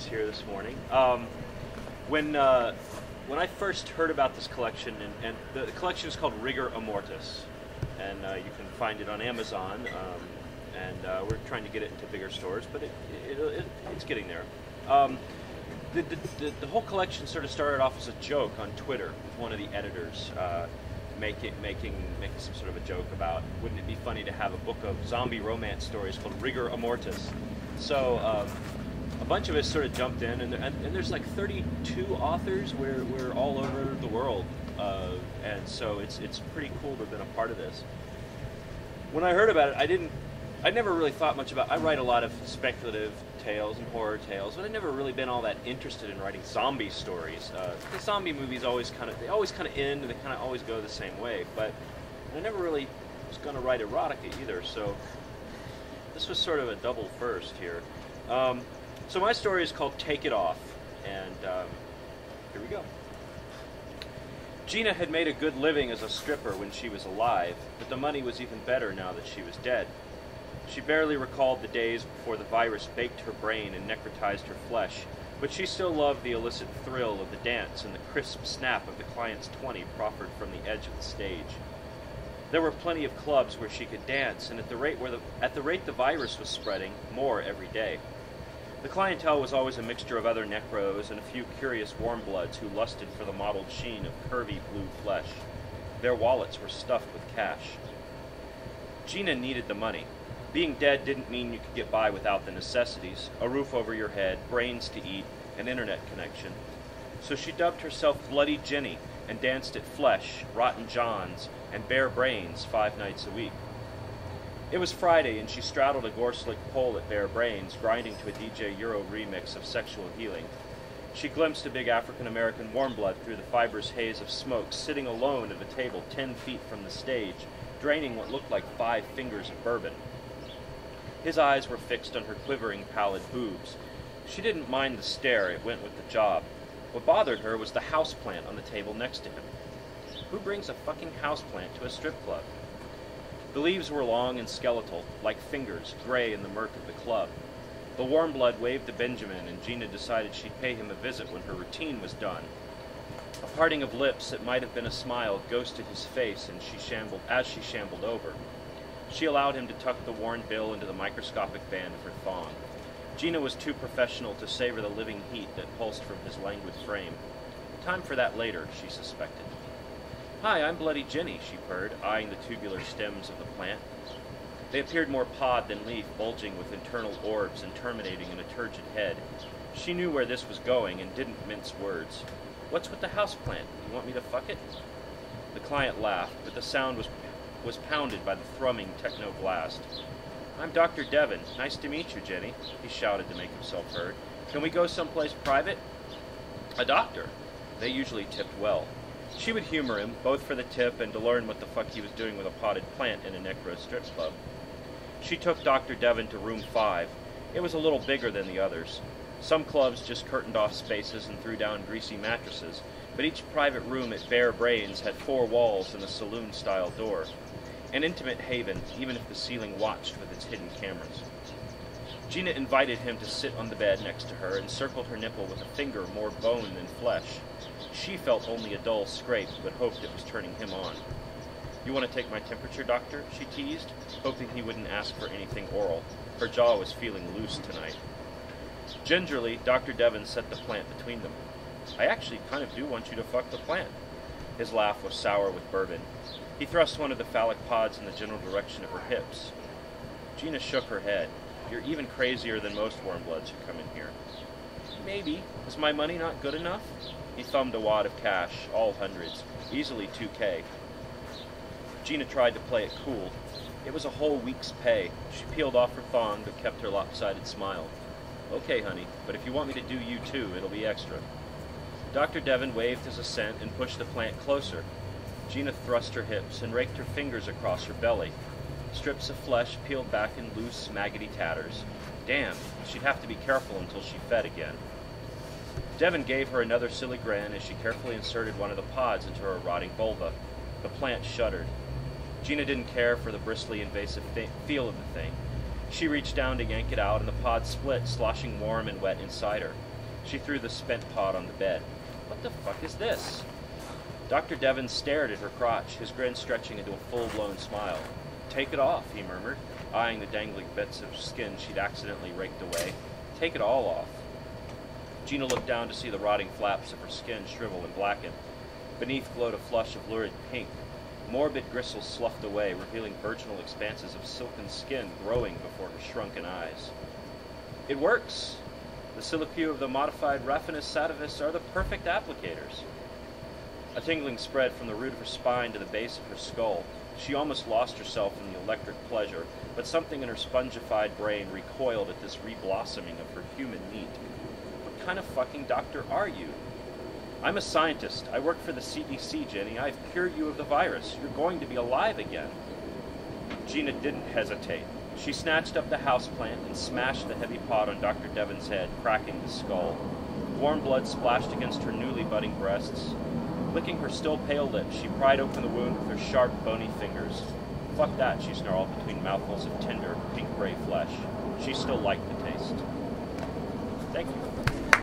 stories here this morning. When I first heard about this collection, and the collection is called Rigor Amortis, and you can find it on Amazon, and we're trying to get it into bigger stores, but it's getting there. The whole collection sort of started off as a joke on Twitter with one of the editors making some sort of a joke about, wouldn't it be funny to have a book of zombie romance stories called Rigor Amortis? So a bunch of us sort of jumped in, and there's like 32 authors. We're all over the world, and so it's pretty cool to have been a part of this. When I heard about it, I never really thought much about. I write a lot of speculative tales and horror tales, but I've never really been all that interested in writing zombie stories. The zombie movies always kind of end, and they kind of always go the same way. But I never really was going to write erotica either, so this was sort of a double first here. So my story is called Take It Off, and here we go. Gina had made a good living as a stripper when she was alive, but the money was even better now that she was dead. She barely recalled the days before the virus baked her brain and necrotized her flesh, but she still loved the illicit thrill of the dance and the crisp snap of the client's 20 proffered from the edge of the stage. There were plenty of clubs where she could dance, and at the rate the virus was spreading, more every day. The clientele was always a mixture of other necros and a few curious warm bloods who lusted for the mottled sheen of curvy blue flesh. Their wallets were stuffed with cash. Gina needed the money. Being dead didn't mean you could get by without the necessities, a roof over your head, brains to eat, an internet connection. So she dubbed herself Bloody Jenny and danced at Flesh, Rotten John's, and Bare Brains 5 nights a week. It was Friday, and she straddled a gore-slick pole at Bare Brains, grinding to a DJ Euro remix of Sexual Healing. She glimpsed a big African-American warm blood through the fibrous haze of smoke, sitting alone at a table 10 feet from the stage, draining what looked like 5 fingers of bourbon. His eyes were fixed on her quivering, pallid boobs. She didn't mind the stare, it went with the job. What bothered her was the houseplant on the table next to him. Who brings a fucking houseplant to a strip club? The leaves were long and skeletal, like fingers, gray in the murk of the club. The warm blood waved to Benjamin, and Gina decided she'd pay him a visit when her routine was done. A parting of lips that might have been a smile ghosted his face, and as she shambled over. She allowed him to tuck the worn bill into the microscopic band of her thong. Gina was too professional to savor the living heat that pulsed from his languid frame. Time for that later, she suspected. "Hi, I'm Bloody Jenny," she purred, eyeing the tubular stems of the plant. They appeared more pod than leaf, bulging with internal orbs and terminating in a turgid head. She knew where this was going and didn't mince words. "What's with the houseplant? You want me to fuck it?" The client laughed, but the sound was pounded by the thrumming techno-blast. "I'm Dr. Devon. Nice to meet you, Jenny," he shouted to make himself heard. "Can we go someplace private?" A doctor. They usually tipped well. She would humor him, both for the tip and to learn what the fuck he was doing with a potted plant in a necro strip club. She took Dr. Devon to room 5. It was a little bigger than the others. Some clubs just curtained off spaces and threw down greasy mattresses, but each private room at Bare Brains had 4 walls and a saloon-style door. An intimate haven, even if the ceiling watched with its hidden cameras. Gina invited him to sit on the bed next to her and circled her nipple with a finger more bone than flesh. She felt only a dull scrape, but hoped it was turning him on. "You want to take my temperature, doctor?" she teased, hoping he wouldn't ask for anything oral. Her jaw was feeling loose tonight. Gingerly, Dr. Devon set the plant between them. "I actually kind of do want you to fuck the plant." His laugh was sour with bourbon. He thrust one of the phallic pods in the general direction of her hips. Gina shook her head. "You're even crazier than most warm bloods who come in here." "Maybe. Is my money not good enough?" He thumbed a wad of cash, all hundreds, easily $2K. Gina tried to play it cool. It was a whole week's pay. She peeled off her thong but kept her lopsided smile. "Okay, honey, but if you want me to do you too, it'll be extra." Dr. Devon waved his assent and pushed the plant closer. Gina thrust her hips and raked her fingers across her belly. Strips of flesh peeled back in loose, maggoty tatters. Damn, she'd have to be careful until she fed again. Devon gave her another silly grin as she carefully inserted one of the pods into her rotting vulva. The plant shuddered. Gina didn't care for the bristly, invasive feel of the thing. She reached down to yank it out, and the pod split, sloshing warm and wet inside her. She threw the spent pod on the bed. What the fuck is this? Dr. Devon stared at her crotch, his grin stretching into a full-blown smile. Take it off, he murmured, eyeing the dangling bits of skin she'd accidentally raked away. Take it all off. Gina looked down to see the rotting flaps of her skin shrivel and blacken. Beneath glowed a flush of lurid pink. Morbid gristles sloughed away, revealing virginal expanses of silken skin growing before her shrunken eyes. It works! The silicu of the modified Raphanus sativus are the perfect applicators. A tingling spread from the root of her spine to the base of her skull. She almost lost herself in the electric pleasure, but something in her spongified brain recoiled at this reblossoming of her human meat. What kind of fucking doctor are you? I'm a scientist. I work for the CDC, Jenny. I've cured you of the virus. You're going to be alive again. Gina didn't hesitate. She snatched up the houseplant and smashed the heavy pod on Dr. Devon's head, cracking the skull. Warm blood splashed against her newly budding breasts. Licking her still pale lips, she pried open the wound with her sharp, bony fingers. Fuck that, she snarled between mouthfuls of tender, pink-gray flesh. She still liked the taste. Thank you.